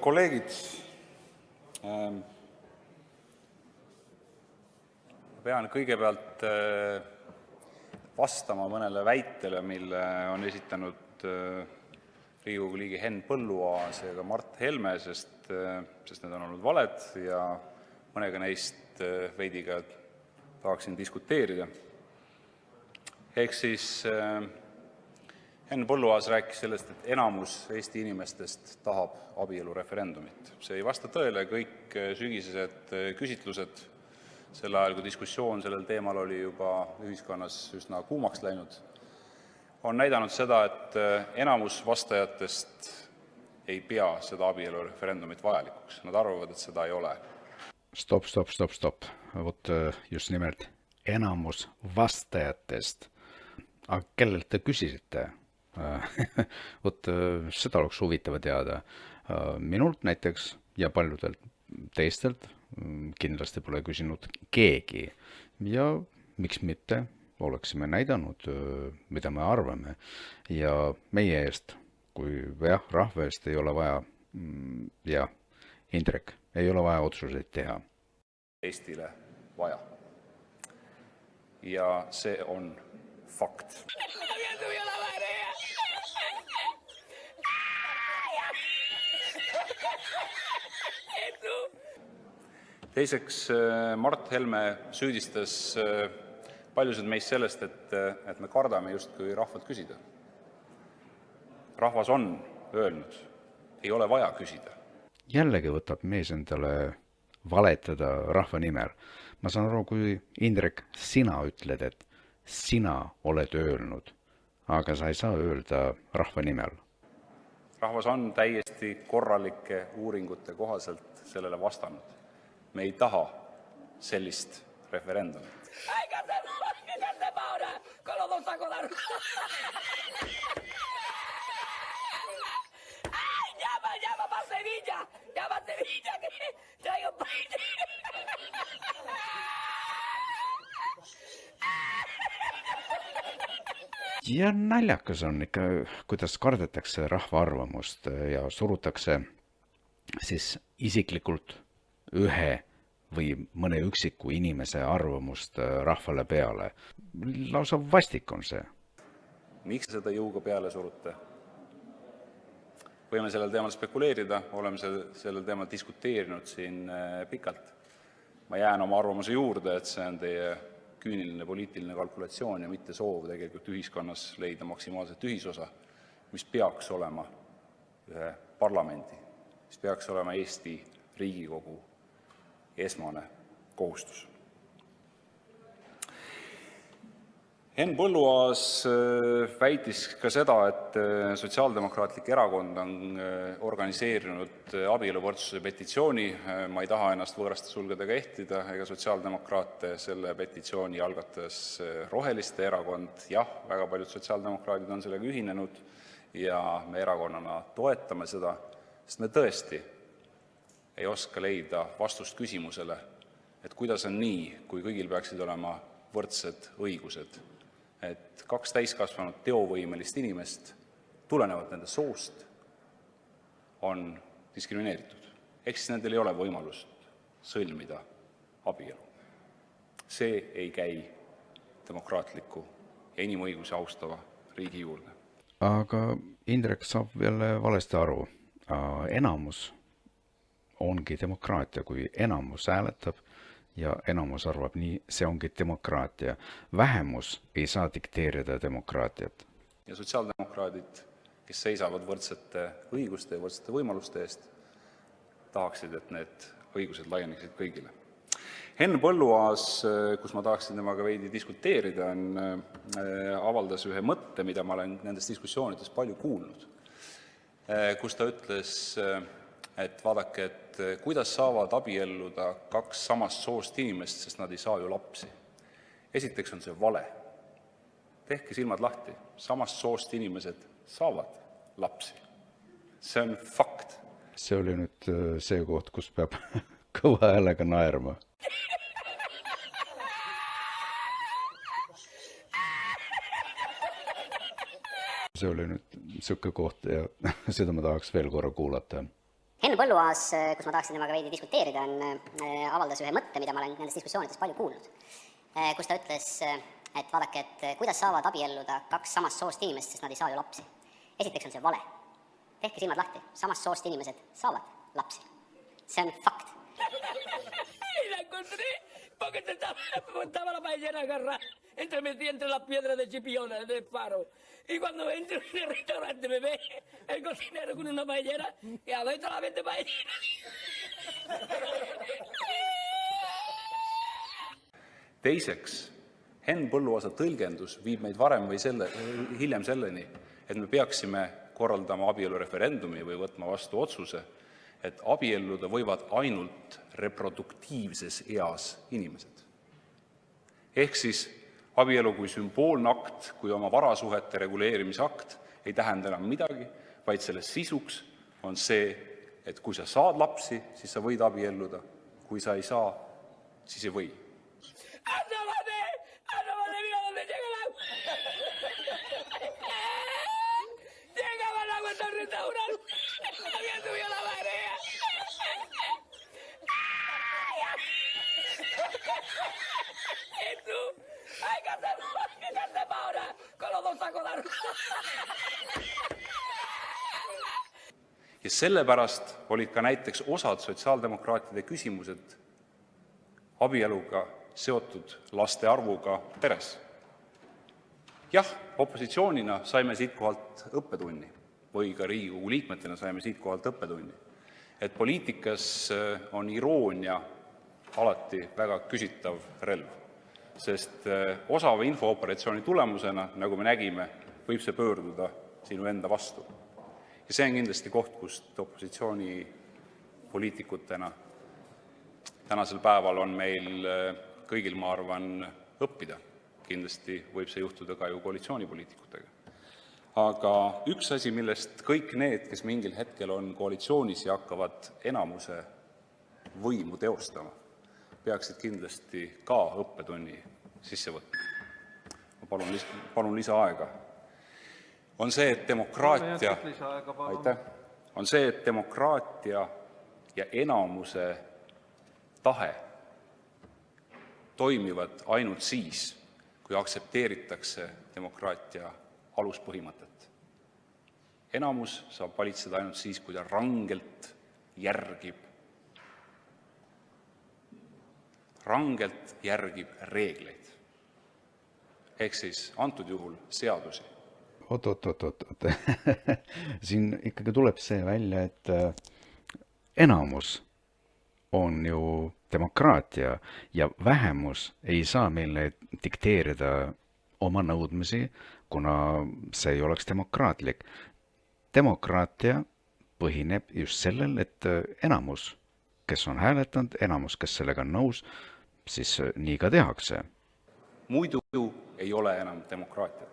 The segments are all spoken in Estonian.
kolleegid, pean kõigepealt vastama mõnele väitele, mille on esitanud Riigikogu liige Henn Põlluaas ja ka Mart Helme, sest need on olnud valed ja mõnega neist veidi ka tahaksin diskuteerida. Ehk siis Henn Põlluaas rääkis sellest, et enamus Eesti inimestest tahab abielureferendumit. See ei vasta tõele, kõik sügisesed küsitlused sel ajal, kui diskussioon sellel teemal oli juba ühiskonnas üsna kuumaks läinud, on näidanud seda, et enamus vastajatest ei pea seda abielureferendumit vajalikuks. Nad arvavad, et seda ei ole. Stop. Vot just nimelt enamus vastajatest. Aga kellelt te küsisite? Vot seda oleks huvitav teada. Minult näiteks ja paljudelt teistelt kindlasti pole küsinud keegi. Ja miks mitte oleksime näidanud, mida me arvame. Ja meie eest, kui rahva eest ei ole vaja, ja Indrek, ei ole vaja otsuseid teha. Eestile vaja. Ja see on fakt. Teiseks, Mart Helme süüdistas paljusid meist sellest, et me kardame justkui rahvalt küsida. Rahvas on öelnud, ei ole vaja küsida. Jällegi võtab mees endale valetada rahva nimel. Ma saan aru, kui Indrek, sina ütled, et sina oled öelnud, aga sa ei saa öelda rahva nimel. Rahvas on täiesti korralike uuringute kohaselt sellele vastanud. Me ei taha sellist referendumit. Ja naljakas on ikka, kuidas kardetakse rahva arvamust ja surutakse siis isiklikult ühe või mõne üksiku inimese arvamust rahvale peale. Lausa vastik on see. Miks seda jõuga peale surute? Võime sellel teemal spekuleerida, oleme sellel teemal diskuteerinud siin pikalt. Ma jään oma arvamuse juurde, et see on teie küüniline poliitiline kalkulatsioon ja mitte soov tegelikult ühiskonnas leida maksimaalset ühisosa, mis peaks olema ühe parlamendi, mis peaks olema Eesti Riigikogu esmane kohustus. Henn Põlluaas väitis ka seda, et Sotsiaaldemokraatlik erakond on organiseerinud abieluvõrdsuse petitsiooni. Ma ei taha ennast võõraste sulgedega ehtida ega sotsiaaldemokraate. Selle petitsiooni algatas Roheliste erakond. Jah, väga paljud sotsiaaldemokraadid on sellega ühinenud ja me erakonnana toetame seda, sest me tõesti ei oska leida vastust küsimusele, et kuidas on nii, kui kõigil peaksid olema võrdsed õigused, et kaks täiskasvanud teovõimelist inimest tulenevalt nende soost on diskrimineeritud. Ehk siis nendel ei ole võimalust sõlmida abielu. See ei käi demokraatliku ja inimõigusi austava riigi juurde. Aga Indrek saab jälle valesti aru. Enamus ongi demokraatia, kui enamus hääletab ja enamus arvab nii, see ongi demokraatia. Vähemus ei saa dikteerida demokraatiat. Ja sotsiaaldemokraadid, kes seisavad võrdsete õiguste ja võrdsete võimaluste eest, tahaksid, et need õigused laieneksid kõigile. Henn Põlluaas, kus ma tahaksin temaga veidi diskuteerida, avaldas ühe mõtte, mida ma olen nendes diskussioonides palju kuulnud, kus ta ütles, et vaadake, et kuidas saavad abielluda kaks samast soost inimest, sest nad ei saa ju lapsi. Esiteks on see vale. Tehke silmad lahti. Samast soost inimesed saavad lapsi. See on fakt. See oli nüüd see koht, kus peab kõva häälega naerma. See oli nüüd siuke koht ja seda ma tahaks veel korra kuulata. Henn Põlluaas, kus ma tahaksin temaga veidi diskuteerida, avaldas ühe mõtte, mida ma olen nendes diskussioonides palju kuulnud, kus ta ütles, et vaadake, et kuidas saavad abielluda 2 samast soost inimest, sest nad ei saa ju lapsi. Esiteks on see vale. Tehke silmad lahti, samast soost inimesed saavad lapsi. See on fakt. Y la encontré porque estaba la paellera agarrada entre las piedras de Chipiona, del faro. Y cuando entro en el restaurante me ve el cocinero con una paellera y adentro la vende paellera. Teiseks, Henn Põlluaasa tõlgendus viib meid varem või hiljem selleni, et me peaksime korraldama abielureferendumi või võtma vastu otsuse, et abielluda võivad ainult reproduktiivses eas inimesed. Ehk siis abielu kui sümboolne akt, kui oma varasuhete reguleerimisakt ei tähenda enam midagi, vaid selle sisuks on see, et kui sa saad lapsi, siis sa võid abielluda, kui sa ei saa, siis ei või. ¡Asómate! ¡Mira dónde llega el agua! ¡Llegaba el agua hasta el restaurante! ¡Había subido la marea! ¿Y tú? ¡Hay que hacer para ahora! Con los 2 sacos de arroz. Ja sellepärast olid ka näiteks osad sotsiaaldemokraatide küsimused abieluga seotud laste arvuga peres. Jah, opositsioonina saime siit kohalt õppetunni või ka Riigikogu liikmetena saime siit kohalt õppetunni, et poliitikas on iroonia alati väga küsitav relv, sest osava infooperatsiooni tulemusena, nagu me nägime, võib see pöörduda sinu enda vastu. Ja see on kindlasti koht, kust opositsiooni poliitikutena tänasel päeval on meil kõigil, ma arvan, õppida. Kindlasti võib see juhtuda ka ju koalitsioonipoliitikutega. Aga üks asi, millest kõik need, kes mingil hetkel on koalitsioonis ja hakkavad enamuse võimu teostama, peaksid kindlasti ka õppetunni sisse võtma. Ma palun lisaaega. On see, et demokraatia ja enamuse tahe toimivad ainult siis, kui aktsepteeritakse demokraatia aluspõhimõtet. Enamus saab valitseda ainult siis, kui ta rangelt järgib reegleid. Ehk siis antud juhul seadusi. Oot. Siin ikkagi tuleb see välja, et enamus on ju demokraatia ja vähemus ei saa meile dikteerida oma nõudmisi, kuna see ei oleks demokraatlik. Demokraatia põhineb just sellel, et enamus, kes on hääletanud, enamus, kes sellega on nõus, siis nii ka tehakse. Muidu ei ole enam demokraatiat.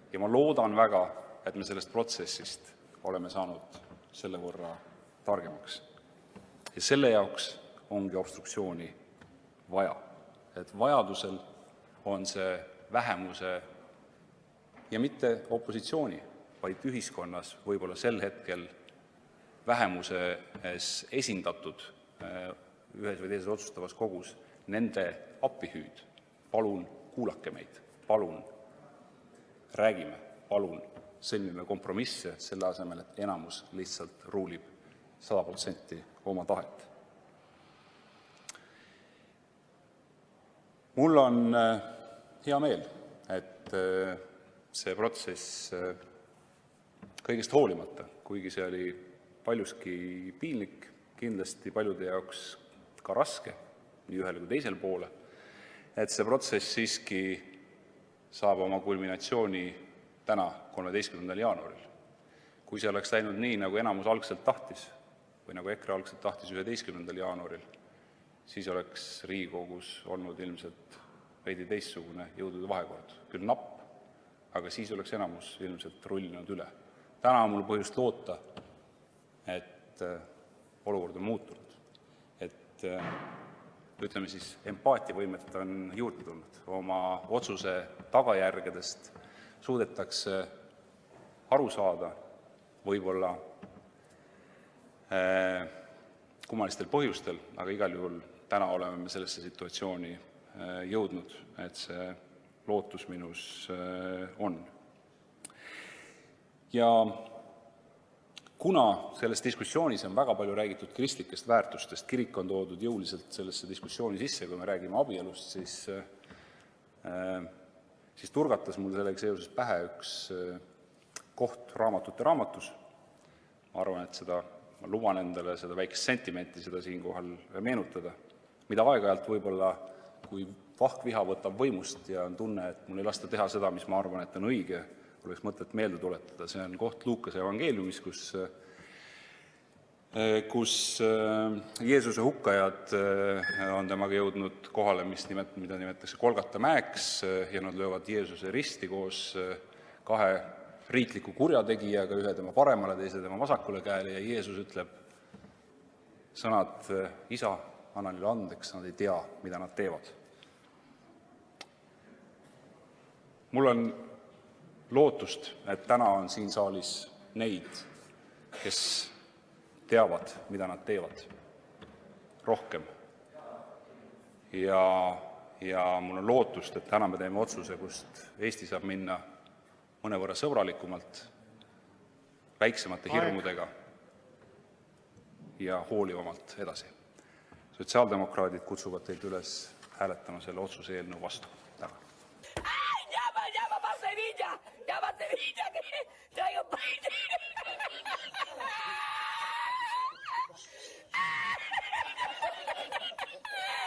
Ja ma loodan väga, et me sellest protsessist oleme saanud selle võrra targemaks. Ja selle jaoks ongi obstruktsiooni vaja. Et vajadusel on see vähemuse ja mitte opositsiooni, vaid ühiskonnas võib-olla sel hetkel vähemuses esindatud ühes või teises otsustavas kogus nende appihüüd. Palun kuulake meid, palun räägime, palun sõlmime kompromisse selle asemel, et enamus lihtsalt ruulib 100% oma tahet. Mul on hea meel, et see protsess kõigest hoolimata, kuigi see oli paljuski piinlik, kindlasti paljude jaoks ka raske, nii ühel kui teisel poole, et see protsess siiski saab oma kulminatsiooni täna 13. jaanuaril. Kui see oleks läinud nii, nagu enamus algselt tahtis, või nagu EKRE algselt tahtis 11. jaanuaril, siis oleks Riigikogus olnud ilmselt veidi teistsugune jõudude vahekord. Küll napp, aga siis oleks enamus ilmselt rullinud üle. Täna on mul põhjust loota, et olukord on muutunud. Et ütleme siis, empaatiavõimet on juurde tulnud. Oma otsuse tagajärgedest suudetakse aru saada, võib-olla kummalistel põhjustel, aga igal juhul täna oleme me sellesse situatsiooni jõudnud, et see lootus minus on. Ja kuna selles diskussioonis on väga palju räägitud kristlikest väärtustest, kirik on toodud jõuliselt sellesse diskussiooni sisse, kui me räägime abielust, siis turgatas mul sellega seoses pähe üks koht Raamatute raamatus. Ma arvan, et ma luban endale seda väikest sentimenti seda siinkohal meenutada, mida aeg-ajalt võib-olla, kui vahkviha võtab võimust ja on tunne, et mul ei lasta teha seda, mis ma arvan, et on õige, oleks mõtet meelde tuletada. See on koht Luukase evangeeliumis, kus Jeesuse hukkajad on temaga jõudnud kohale, mida nimetatakse Golgata mäeks, ja nad löövad Jeesuse risti koos kahe riikliku kurjategijaga, ühe tema paremale, teise tema vasakule käele, ja Jeesus ütleb sõnad: Isa, anna neile andeks, nad ei tea, mida nad teevad. Mul on lootust, et täna on siin saalis neid, kes teavad, mida nad teevad, rohkem. Ja mul on lootust, et täna me teeme otsuse, kust Eesti saab minna mõnevõrra sõbralikumalt, väiksemate hirmudega ja hoolivamalt edasi. Sotsiaaldemokraadid kutsuvad teid üles hääletama selle otsuse eelnõu vastu.